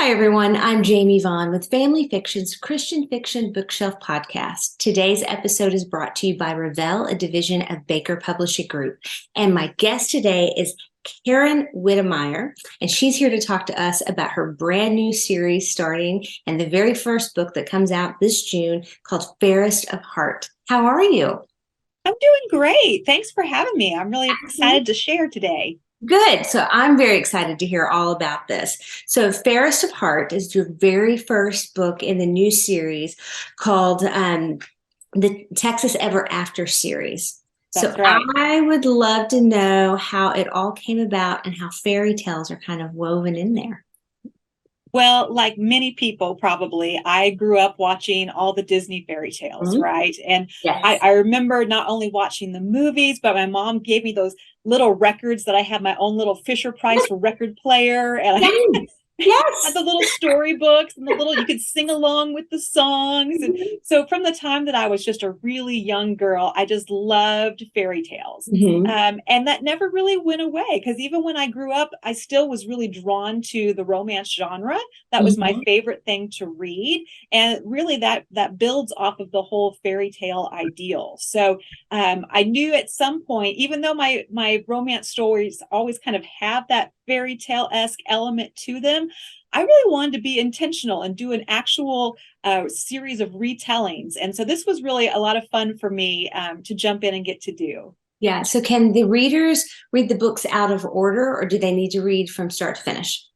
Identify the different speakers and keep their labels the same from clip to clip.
Speaker 1: Hi, everyone. I'm Jamie Vaughn with Family Fiction's Christian Fiction Bookshelf podcast. Today's episode is brought to you by Revell, a division of Baker Publishing Group. And my guest today is Karen Witemeyer, and she's here to talk to us about her brand new series starting and the very first book that comes out this June called Fairest of Heart. How are you?
Speaker 2: I'm doing great. Thanks for having me. I'm really excited to share today.
Speaker 1: Good. So I'm very excited to hear all about this. So Fairest of Heart is your very first book in the new series called the Texas Ever After series.
Speaker 2: That's
Speaker 1: So
Speaker 2: right.
Speaker 1: I would love to know how it all came about and how fairy tales are kind of woven in there.
Speaker 2: Well, like many people, probably, I grew up watching all the Disney fairy tales,
Speaker 1: Mhm.
Speaker 2: right? And I,
Speaker 1: Yes.
Speaker 2: I remember not only watching the movies, but my mom gave me those little records that I had my own little Fisher Price record player. And I
Speaker 1: Yes.
Speaker 2: had
Speaker 1: Yes.
Speaker 2: the little storybooks and you could sing along with the songs. And so from the time that I was just a really young girl, I just loved fairy tales.
Speaker 1: Mhm.
Speaker 2: And that never really went away because even when I grew up, I still was really drawn to the romance genre. That was my
Speaker 1: Mhm.
Speaker 2: favorite thing to read. And really that builds off of the whole fairy tale ideal. So I knew at some point, even though my romance stories always kind of have that fairy tale-esque element to them, I really wanted to be intentional and do an actual series of retellings. And so this was really a lot of fun for me to jump in and get to do.
Speaker 1: Yeah. So can the readers read the books out of order, or do they need to read from start to finish?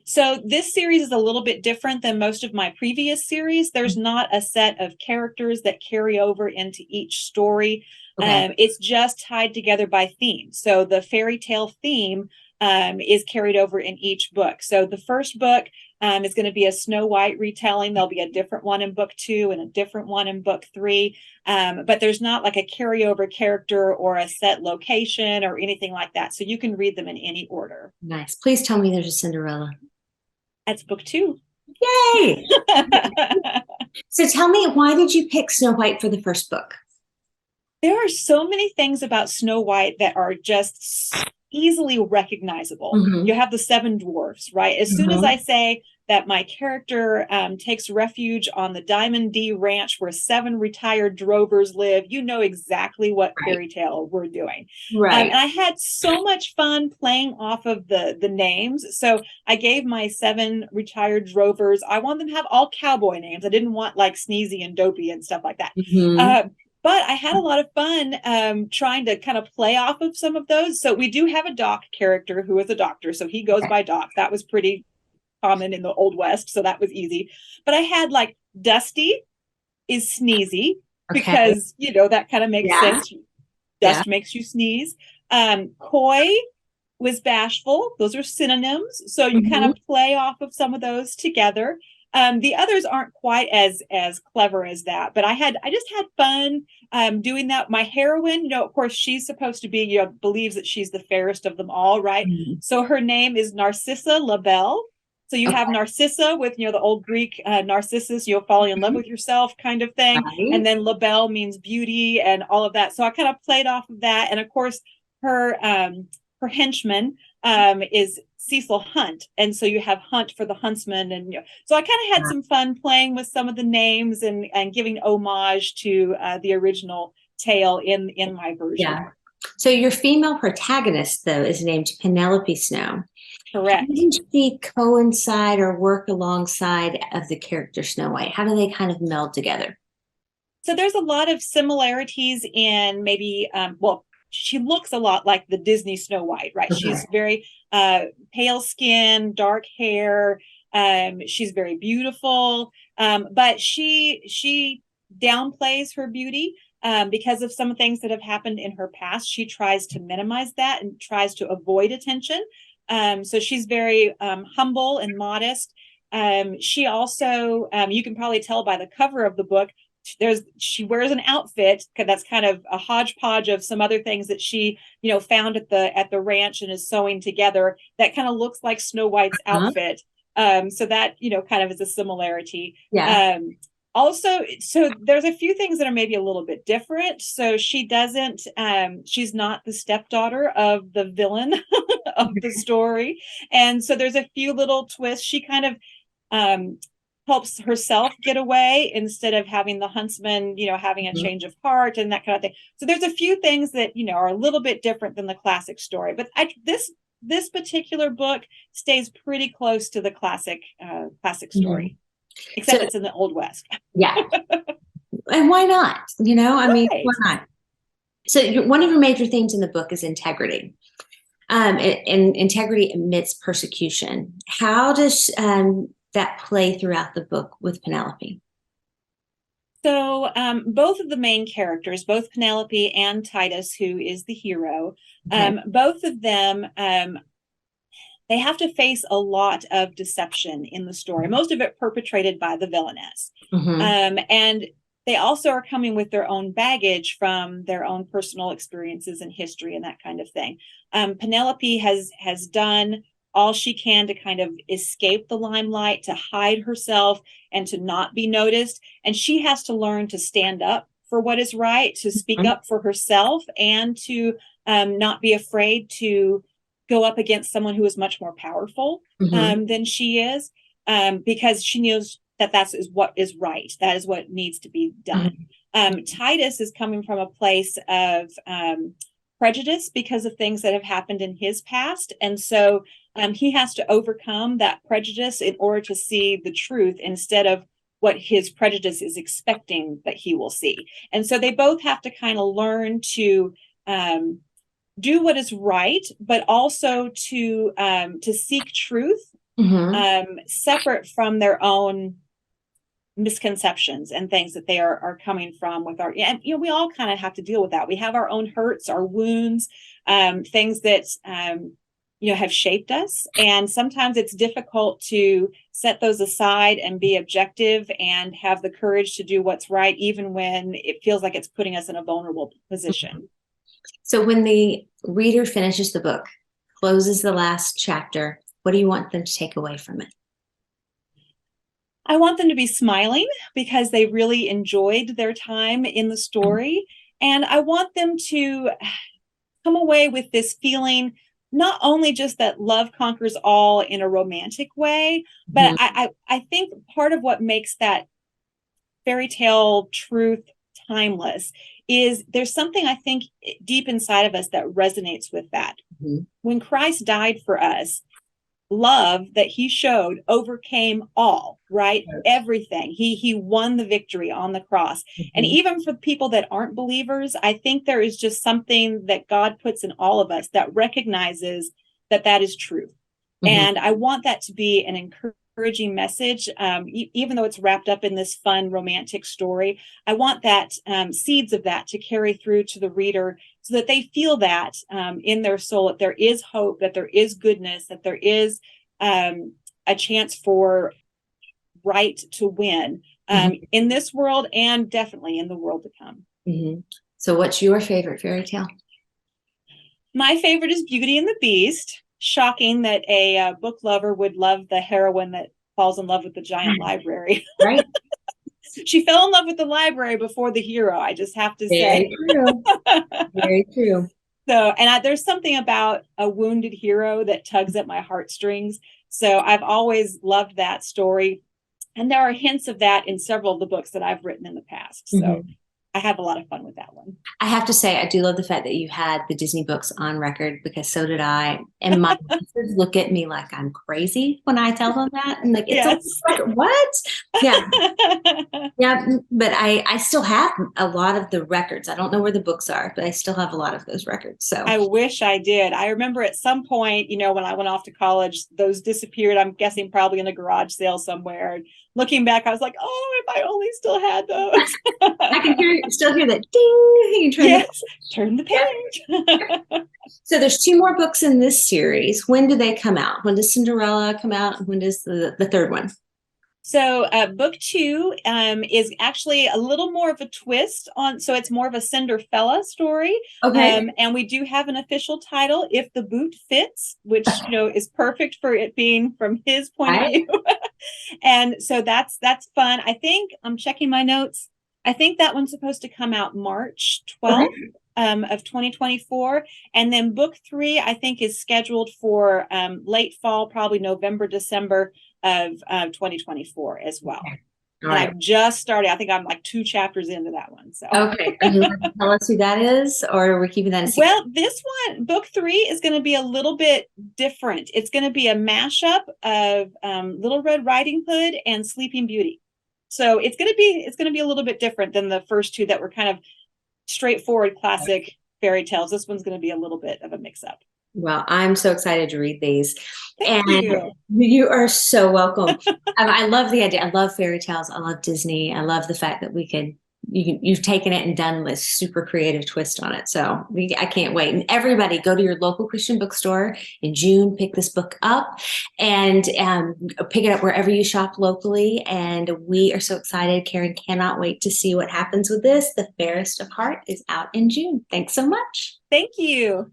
Speaker 2: So this series is a little bit different than most of my previous series. There's not a set of characters that carry over into each story.
Speaker 1: Okay.
Speaker 2: It's just tied together by theme. So the fairy tale theme is carried over in each book. So the first book is going to be a Snow White retelling. There'll be a different one in book 2 and a different one in book 3. But there's not like a carryover character or a set location or anything like that. So you can read them in any order.
Speaker 1: Nice. Please tell me there's a Cinderella.
Speaker 2: That's book 2.
Speaker 1: Yay! So tell me, why did you pick Snow White for the first book?
Speaker 2: There are so many things about Snow White that are just easily recognizable. You
Speaker 1: Hmm.
Speaker 2: have the seven dwarfs, right? As soon as
Speaker 1: Hmm.
Speaker 2: I say that my character takes refuge on the Diamond D Ranch where 7 retired drovers live, you know exactly what
Speaker 1: Right.
Speaker 2: fairy tale we're doing. And
Speaker 1: Right.
Speaker 2: I had so much fun playing off of the names. So I gave my 7 retired drovers, I wanted them to have all cowboy names. I didn't want like Sneezy and Dopey and stuff like that.
Speaker 1: Hmm.
Speaker 2: Uh, but I had a lot of fun trying to kind of play off of some of those. So we do have a Doc character who is a doctor. So he goes
Speaker 1: Okay.
Speaker 2: by Doc. That was pretty common in the Old West. So that was easy. But I had like Dusty is Sneezy
Speaker 1: Okay.
Speaker 2: because, that kind of makes
Speaker 1: Yeah.
Speaker 2: sense.
Speaker 1: Yeah.
Speaker 2: Dust makes you sneeze. Coy was bashful. Those are synonyms. So you kind
Speaker 1: Hmm.
Speaker 2: of play off of some of those together. The others aren't quite as clever as that, but I just had fun doing that. My heroine, of course, she's supposed to be, believes that she's the fairest of them all, right?
Speaker 1: Hmm.
Speaker 2: So her name is Narcissa Labelle. So you have
Speaker 1: Okay.
Speaker 2: Narcissa with, the old Greek Narcissus, falling in love
Speaker 1: Mhm.
Speaker 2: with yourself kind of thing. And
Speaker 1: Right.
Speaker 2: then Labelle means beauty and all of that. So I kind of played off of that. And of course, her henchman is Cecil Hunt, and so you have Hunt for the huntsman, and so I kind of had some fun playing with some of the names and giving homage to the original tale in my version.
Speaker 1: Yeah. So your female protagonist, though, is named Penelope Snow. How
Speaker 2: Correct.
Speaker 1: did she coincide or work alongside of the character Snow White? How do they kind of meld together?
Speaker 2: So there's a lot of similarities in maybe well, she looks a lot like the Disney Snow White, right?
Speaker 1: Okay.
Speaker 2: She's very pale skin, dark hair. She's very beautiful, but she downplays her beauty because of some things that have happened in her past. She tries to minimize that and tries to avoid attention. So she's very humble and modest. She also, you can probably tell by the cover of the book, she wears an outfit that's kind of a hodgepodge of some other things that she found at the ranch and is sewing together that kind of looks like Snow White's
Speaker 1: Huh?
Speaker 2: outfit. So that kind of is a similarity.
Speaker 1: Yeah.
Speaker 2: Also, so there's a few things that are maybe a little bit different. So she's not the stepdaughter of the villain of the story, and so there's a few little twists. She kind of helps herself get away instead of having the huntsman, having a change of heart and that kind of thing. So there's a few things that, are a little bit different than the classic story. But this particular book stays pretty close to the classic story, except it's in the Old West.
Speaker 1: Yeah. And why not? Why not? So one of your major themes in the book is integrity. And integrity amidst persecution. How does that play throughout the book with Penelope?
Speaker 2: So both of the main characters, both Penelope and Titus, who is the hero, both of them, they have to face a lot of deception in the story, most of it perpetrated by the villainess. And they also are coming with their own baggage from their own personal experiences and history and that kind of thing. Penelope has done all she can to kind of escape the limelight, to hide herself and to not be noticed. And she has to learn to stand up for what is right, to speak up for herself, and to not be afraid to go up against someone who is much more powerful than she is, because she knows that is what is right. That is what needs to be done. Titus is coming from a place of prejudice because of things that have happened in his past. And so he has to overcome that prejudice in order to see the truth instead of what his prejudice is expecting that he will see. And so they both have to kind of learn to do what is right, but also to seek truth separate from their own misconceptions and things that they are coming from with our, and we all kind of have to deal with that. We have our own hurts, our wounds, things that have shaped us, and sometimes it's difficult to set those aside and be objective and have the courage to do what's right, even when it feels like it's putting us in a vulnerable position.
Speaker 1: So when the reader finishes the book, closes the last chapter, what do you want them to take away from it?
Speaker 2: I want them to be smiling because they really enjoyed their time in the story. And I want them to come away with this feeling, not only just that love conquers all in a romantic way, but I think part of what makes that fairy tale truth timeless is there's something I think deep inside of us that resonates with that. When Christ died for us, love that he showed overcame all, right? Everything. He won the victory on the cross. And even for people that aren't believers, I think there is just something that God puts in all of us that recognizes that is truth. And I want that to be an encouraging message, even though it's wrapped up in this fun romantic story. I want that seeds of that to carry through to the reader so that they feel that in their soul, that there is hope, that there is goodness, that there is a chance for right to win in this world and definitely in the world to come.
Speaker 1: So what's your favorite fairy tale?
Speaker 2: My favorite is Beauty and the Beast. Shocking that a book lover would love the heroine that falls in love with the giant library.
Speaker 1: Right.
Speaker 2: She fell in love with the library before the hero, I just have to say.
Speaker 1: Very true.
Speaker 2: So, and there's something about a wounded hero that tugs at my heartstrings. So I've always loved that story. And there are hints of that in several of the books that I've written in the past. So I have a lot of fun with that one.
Speaker 1: I have to say, I do love the fact that you had the Disney books on record, because so did I. And my sisters look at me like I'm crazy when I tell them that. And like, it's a record. What? Yeah. Yeah. But I still have a lot of the records. I don't know where the books are, but I still have a lot of those records. So
Speaker 2: I wish I did. I remember at some point, when I went off to college, those disappeared. I'm guessing probably in a garage sale somewhere. Looking back, I was like, oh, if I only still had those.
Speaker 1: I can still hear that ding.
Speaker 2: Turn the page.
Speaker 1: So there's 2 more books in this series. When do they come out? When does Cinderella come out? And when does the third one?
Speaker 2: So book 2 is actually a little more of a twist on, so it's more of a Cinderella story.
Speaker 1: Okay.
Speaker 2: And we do have an official title, If the Boot Fits, which, is perfect for it being from his point of view. And so that's fun. I think I'm checking my notes. I think that one's supposed to come out March 12th of 2024. And then book 3, I think, is scheduled for late fall, probably November, December of 2024 as well.
Speaker 1: Okay. All
Speaker 2: And
Speaker 1: right.
Speaker 2: I've just started. I think I'm like 2 chapters into that one. So
Speaker 1: Okay. Are you going to tell us who that is, or are we keeping that a secret?
Speaker 2: well, this one, book 3, is going to be a little bit different. It's going to be a mashup of Little Red Riding Hood and Sleeping Beauty. So it's going to be a little bit different than the first 2 that were kind of straightforward classic fairy tales. This one's going to be a little bit of a mix up.
Speaker 1: Well, I'm so excited to read these.
Speaker 2: Thank you.
Speaker 1: You are so welcome. I love the idea. I love fairy tales. I love Disney. I love the fact that you've taken it and done this super creative twist on it. So I can't wait. And everybody go to your local Christian bookstore in June, pick this book up and pick it up wherever you shop locally. And we are so excited. Karen cannot wait to see what happens with this. The Fairest of Heart is out in June. Thanks so much.
Speaker 2: Thank you.